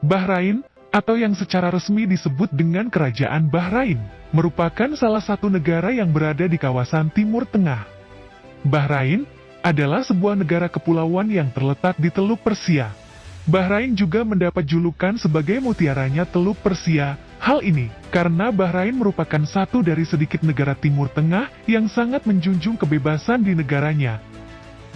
Bahrain, atau yang secara resmi disebut dengan Kerajaan Bahrain, merupakan salah satu negara yang berada di kawasan Timur Tengah. Bahrain adalah sebuah negara kepulauan yang terletak di Teluk Persia. Bahrain juga mendapat julukan sebagai mutiaranya Teluk Persia. Hal ini karena Bahrain merupakan satu dari sedikit negara Timur Tengah yang sangat menjunjung kebebasan di negaranya.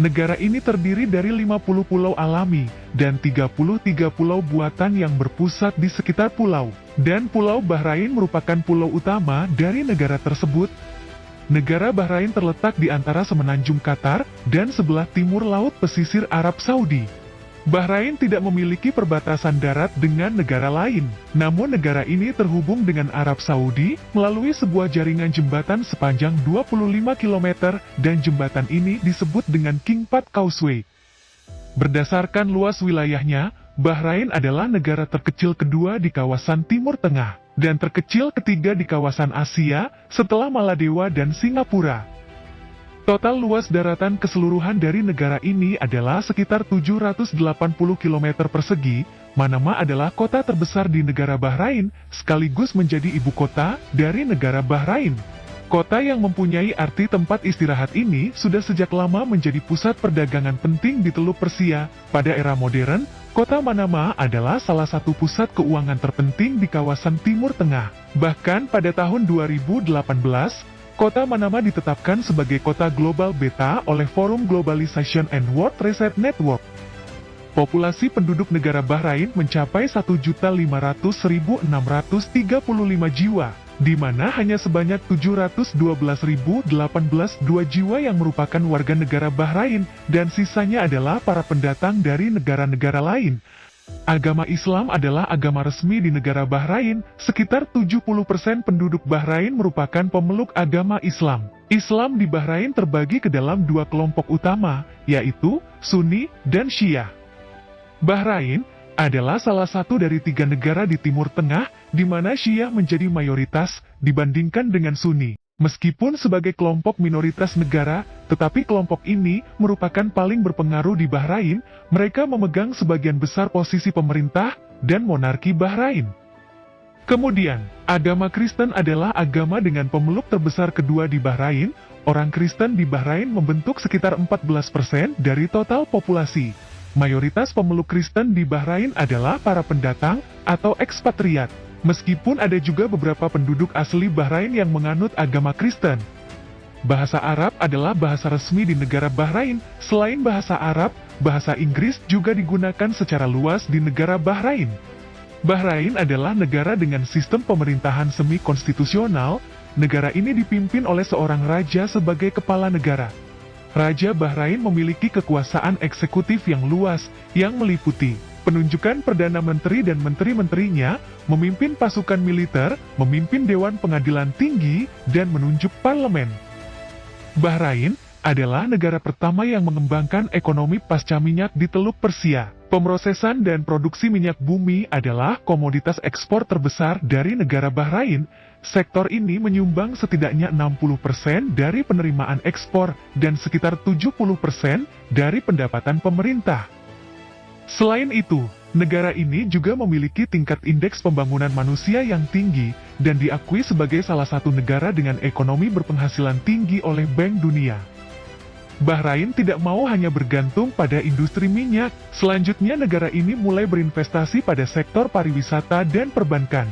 Negara ini terdiri dari 50 pulau alami dan 33 pulau buatan yang berpusat di sekitar pulau. Dan Pulau Bahrain merupakan pulau utama dari negara tersebut. Negara Bahrain terletak di antara semenanjung Qatar dan sebelah timur laut pesisir Arab Saudi. Bahrain tidak memiliki perbatasan darat dengan negara lain, namun negara ini terhubung dengan Arab Saudi melalui sebuah jaringan jembatan sepanjang 25 km dan jembatan ini disebut dengan King Fahd Causeway. Berdasarkan luas wilayahnya, Bahrain adalah negara terkecil kedua di kawasan Timur Tengah dan terkecil ketiga di kawasan Asia setelah Maladewa dan Singapura. Total luas daratan keseluruhan dari negara ini adalah sekitar 780 km persegi. Manama adalah kota terbesar di negara Bahrain, sekaligus menjadi ibu kota dari negara Bahrain. Kota yang mempunyai arti tempat istirahat ini sudah sejak lama menjadi pusat perdagangan penting di Teluk Persia. Pada era modern, kota Manama adalah salah satu pusat keuangan terpenting di kawasan Timur Tengah. Bahkan pada tahun 2018, Kota Manama ditetapkan sebagai kota global beta oleh Forum Globalization and World Trade Network. Populasi penduduk negara Bahrain mencapai 1.500.635 jiwa, di mana hanya sebanyak 712.018 jiwa yang merupakan warga negara Bahrain, dan sisanya adalah para pendatang dari negara-negara lain. Agama Islam adalah agama resmi di negara Bahrain. Sekitar 70% penduduk Bahrain merupakan pemeluk agama Islam. Islam di Bahrain terbagi ke dalam dua kelompok utama, yaitu Sunni dan Syiah. Bahrain adalah salah satu dari 3 negara di Timur Tengah di mana Syiah menjadi mayoritas dibandingkan dengan Sunni. Meskipun sebagai kelompok minoritas negara, tetapi kelompok ini merupakan paling berpengaruh di Bahrain. Mereka memegang sebagian besar posisi pemerintah dan monarki Bahrain. Kemudian, agama Kristen adalah agama dengan pemeluk terbesar kedua di Bahrain. Orang Kristen di Bahrain membentuk sekitar 14% dari total populasi. Mayoritas pemeluk Kristen di Bahrain adalah para pendatang atau ekspatriat. Meskipun ada juga beberapa penduduk asli Bahrain yang menganut agama Kristen. Bahasa Arab adalah bahasa resmi di negara Bahrain. Selain bahasa Arab, bahasa Inggris juga digunakan secara luas di negara Bahrain. Bahrain adalah negara dengan sistem pemerintahan semi-konstitusional. Negara ini dipimpin oleh seorang raja sebagai kepala negara. Raja Bahrain memiliki kekuasaan eksekutif yang luas, yang meliputi penunjukan Perdana Menteri dan menteri-menterinya, memimpin pasukan militer, memimpin Dewan Pengadilan Tinggi, dan menunjuk parlemen. Bahrain adalah negara pertama yang mengembangkan ekonomi pasca minyak di Teluk Persia. Pemrosesan dan produksi minyak bumi adalah komoditas ekspor terbesar dari negara Bahrain. Sektor ini menyumbang setidaknya 60% dari penerimaan ekspor dan sekitar 70% dari pendapatan pemerintah. Selain itu, negara ini juga memiliki tingkat indeks pembangunan manusia yang tinggi dan diakui sebagai salah satu negara dengan ekonomi berpenghasilan tinggi oleh Bank Dunia. Bahrain tidak mau hanya bergantung pada industri minyak. Selanjutnya negara ini mulai berinvestasi pada sektor pariwisata dan perbankan.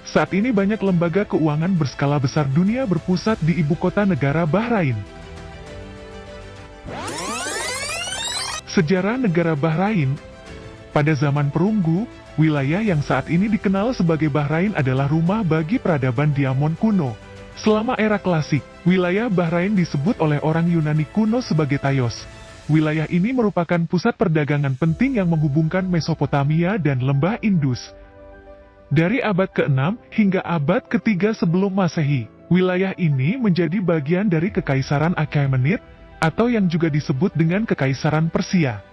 Saat ini banyak lembaga keuangan berskala besar dunia berpusat di ibu kota negara Bahrain. Sejarah negara Bahrain. Pada zaman perunggu, wilayah yang saat ini dikenal sebagai Bahrain adalah rumah bagi peradaban Diamond kuno. Selama era klasik, wilayah Bahrain disebut oleh orang Yunani kuno sebagai Thaios. Wilayah ini merupakan pusat perdagangan penting yang menghubungkan Mesopotamia dan lembah Indus. Dari abad ke-6 hingga abad ke-3 sebelum Masehi, wilayah ini menjadi bagian dari Kekaisaran Achaemenid, atau yang juga disebut dengan Kekaisaran Persia.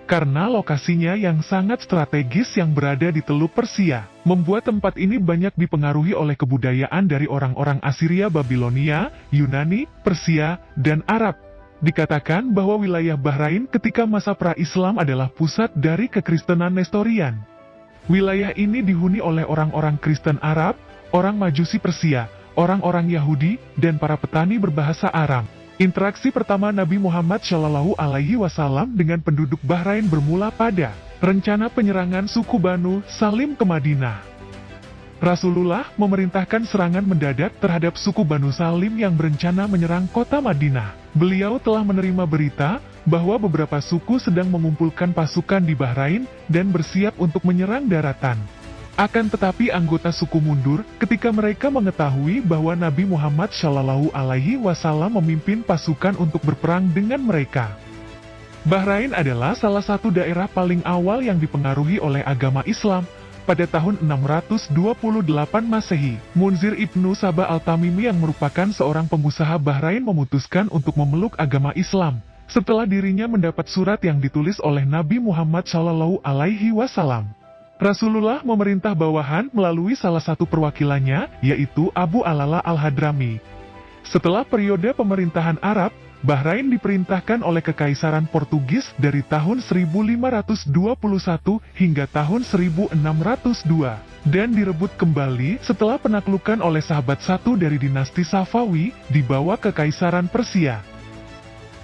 Karena lokasinya yang sangat strategis yang berada di Teluk Persia, membuat tempat ini banyak dipengaruhi oleh kebudayaan dari orang-orang Assyria, Babilonia, Yunani, Persia, dan Arab. Dikatakan bahwa wilayah Bahrain ketika masa pra-Islam adalah pusat dari kekristenan Nestorian. Wilayah ini dihuni oleh orang-orang Kristen Arab, orang Majusi Persia, orang-orang Yahudi, dan para petani berbahasa Aram. Interaksi pertama Nabi Muhammad Shallallahu Alaihi Wasallam dengan penduduk Bahrain bermula pada rencana penyerangan suku Banu Salim ke Madinah. Rasulullah memerintahkan serangan mendadak terhadap suku Banu Salim yang berencana menyerang kota Madinah. Beliau telah menerima berita bahwa beberapa suku sedang mengumpulkan pasukan di Bahrain dan bersiap untuk menyerang daratan. Akan tetapi anggota suku mundur ketika mereka mengetahui bahwa Nabi Muhammad Shallallahu Alaihi Wasallam memimpin pasukan untuk berperang dengan mereka. Bahrain adalah salah satu daerah paling awal yang dipengaruhi oleh agama Islam. Pada tahun 628 Masehi, Munzir Ibnu Sabah Al-Tamimi yang merupakan seorang pengusaha Bahrain memutuskan untuk memeluk agama Islam setelah dirinya mendapat surat yang ditulis oleh Nabi Muhammad Shallallahu Alaihi Wasallam. Rasulullah memerintah bawahan melalui salah satu perwakilannya, yaitu Abu Alala Al-Hadrami. Setelah periode pemerintahan Arab, Bahrain diperintahkan oleh Kekaisaran Portugis dari tahun 1521 hingga tahun 1602, dan direbut kembali setelah penaklukan oleh sahabat satu dari dinasti Safawi di bawah Kekaisaran Persia.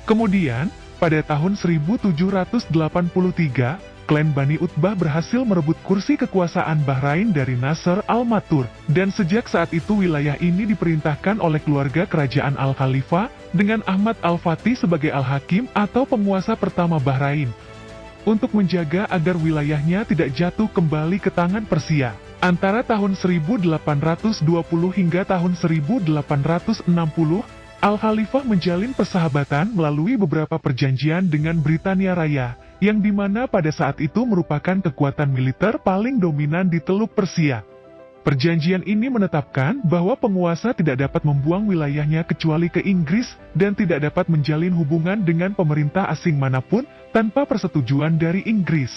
Kemudian, pada tahun 1783, klan Bani Utbah berhasil merebut kursi kekuasaan Bahrain dari Nasser al-Matur, dan sejak saat itu wilayah ini diperintahkan oleh keluarga kerajaan Al-Khalifah dengan Ahmad Al-Fatih sebagai Al-Hakim atau penguasa pertama Bahrain, untuk menjaga agar wilayahnya tidak jatuh kembali ke tangan Persia. Antara tahun 1820 hingga tahun 1860, Al-Khalifah menjalin persahabatan melalui beberapa perjanjian dengan Britania Raya, yang dimana pada saat itu merupakan kekuatan militer paling dominan di Teluk Persia. Perjanjian ini menetapkan bahwa penguasa tidak dapat membuang wilayahnya kecuali ke Inggris dan tidak dapat menjalin hubungan dengan pemerintah asing manapun tanpa persetujuan dari Inggris.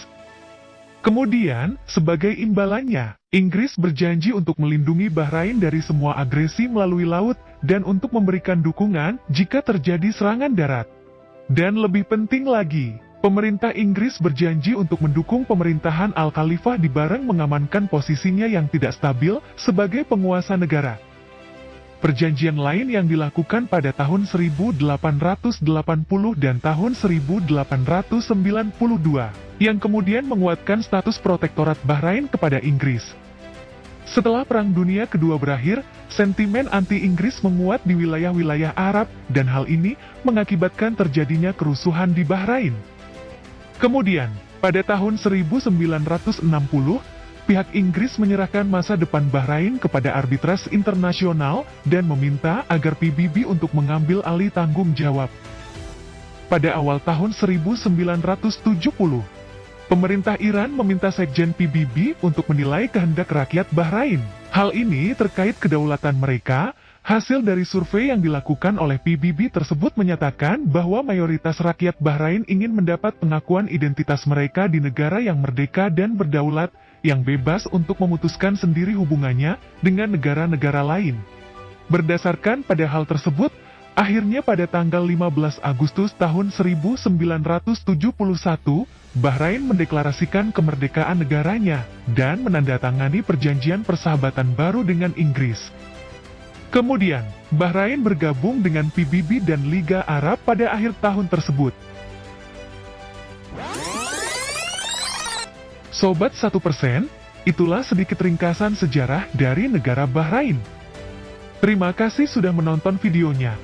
Kemudian, sebagai imbalannya, Inggris berjanji untuk melindungi Bahrain dari semua agresi melalui laut dan untuk memberikan dukungan jika terjadi serangan darat. Dan lebih penting lagi, pemerintah Inggris berjanji untuk mendukung pemerintahan Al-Khalifah di Bahrain mengamankan posisinya yang tidak stabil sebagai penguasa negara. Perjanjian lain yang dilakukan pada tahun 1880 dan tahun 1892, yang kemudian menguatkan status protektorat Bahrain kepada Inggris. Setelah Perang Dunia Kedua berakhir, sentimen anti-Inggris menguat di wilayah-wilayah Arab, dan hal ini mengakibatkan terjadinya kerusuhan di Bahrain. Kemudian, pada tahun 1960, pihak Inggris menyerahkan masa depan Bahrain kepada arbitras internasional dan meminta agar PBB untuk mengambil alih tanggung jawab. Pada awal tahun 1970, pemerintah Iran meminta Sekjen PBB untuk menilai kehendak rakyat Bahrain. Hal ini terkait kedaulatan mereka. Hasil dari survei yang dilakukan oleh PBB tersebut menyatakan bahwa mayoritas rakyat Bahrain ingin mendapat pengakuan identitas mereka di negara yang merdeka dan berdaulat, yang bebas untuk memutuskan sendiri hubungannya dengan negara-negara lain. Berdasarkan pada hal tersebut, akhirnya pada tanggal 15 Agustus tahun 1971, Bahrain mendeklarasikan kemerdekaan negaranya dan menandatangani perjanjian persahabatan baru dengan Inggris. Kemudian, Bahrain bergabung dengan PBB dan Liga Arab pada akhir tahun tersebut. Sobat 1%, itulah sedikit ringkasan sejarah dari negara Bahrain. Terima kasih sudah menonton videonya.